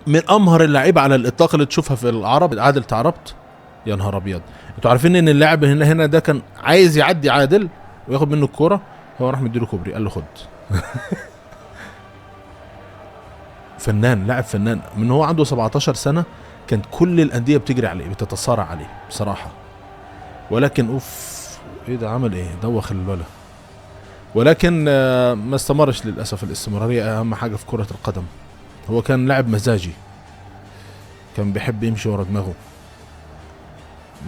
من امهر اللعيبه على الاطلاق اللي تشوفها في العرب. عادل تعربت، يا نهار ابيض. انتوا عارفين ان اللاعب هنا ده كان عايز يعدي عادل وياخد منه الكوره، هو راح مديله كوبري قال له خد. فنان، لاعب فنان من هو عنده 17 سنه. كانت كل الانديه بتجري عليه، بتتصارع عليه بصراحه. ولكن اوف، ايه ده عمل ايه، دوخ الولا. ولكن ما استمرش للاسف. الاستمراريه اهم حاجه في كره القدم. هو كان لاعب مزاجي، كان بيحب يمشي ورا دماغه.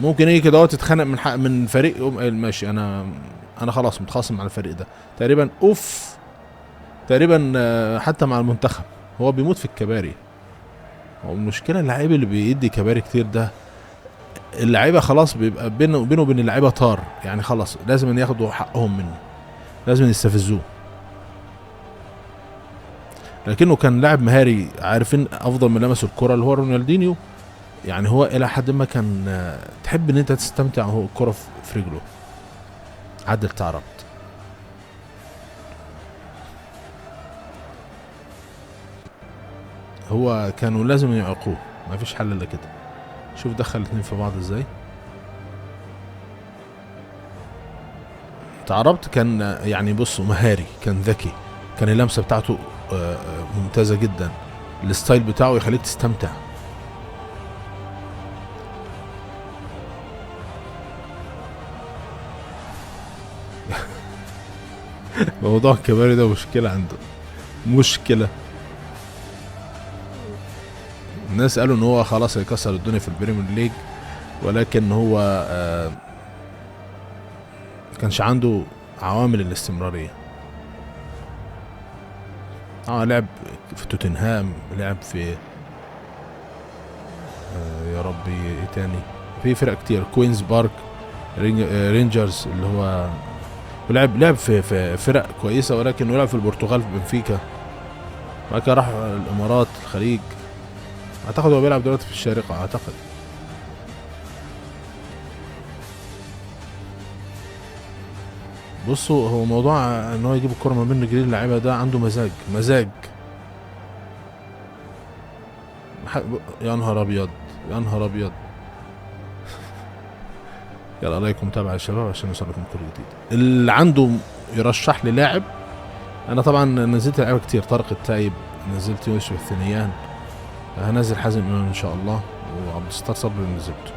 ممكن يجي كده تتخانق من فريق، يقوم قايل ماشي، انا خلاص متخاصم مع الفريق ده تقريبا. اوف، تقريبا حتى مع المنتخب. هو بيموت في الكباري. هو المشكله اللعيب اللي بيدي كباري كتير ده، اللعيبه خلاص بيبقى بينه وبين اللعيبه طار، يعني خلاص لازم ان ياخدوا حقهم منه، لازم يستفزوه. لكنه كان لاعب مهاري. عارفين افضل من لمس الكره اللي هو رونالدينيو. يعني هو الى حد ما كان تحب ان انت تستمتع وهو الكره في رجله. عدل تعربت. هو كانوا لازم يعيقوه، ما فيش حل الا كده. شوف دخل الاثنين في بعض ازاي. تعربت كان يعني بصوا مهاري، كان ذكي، كان اللمسه بتاعته ممتازه جدا. الستايل بتاعه يخليك تستمتع. موضوع الكباري ده مشكله عنده، مشكله. الناس قالوا ان هو خلاص هيكسر الدنيا في البريمير ليج، ولكن هو كانش عنده عوامل الاستمرارية. لعب في توتنهام، لعب في يا ربي ايه تاني، في فرق كتير، كوينز بارك، رينجرز اللي هو، ولعب في فرق كويسة. ولكن لعب في البرتغال في بنفيكا، بعد كده راح الامارات، الخليج. اعتقد هو بيلعب دلوقتي في الشارقة اعتقد. بصوا، هو موضوع ان هو يجيب الكرة ما بين رجلين اللعيبة ده عنده مزاج. يا نهار ابيض، يا نهار ابيض. يلا عليكم تابع يا شباب عشان يوصل لكم كل جديد. اللي عنده يرشح لي لاعب، انا طبعا نزلت لعيبه كتير. طارق التايب، نزلت يوسف الثنيان، هنزل حازم امام ان شاء الله، وعبد الستار صبري نزلته.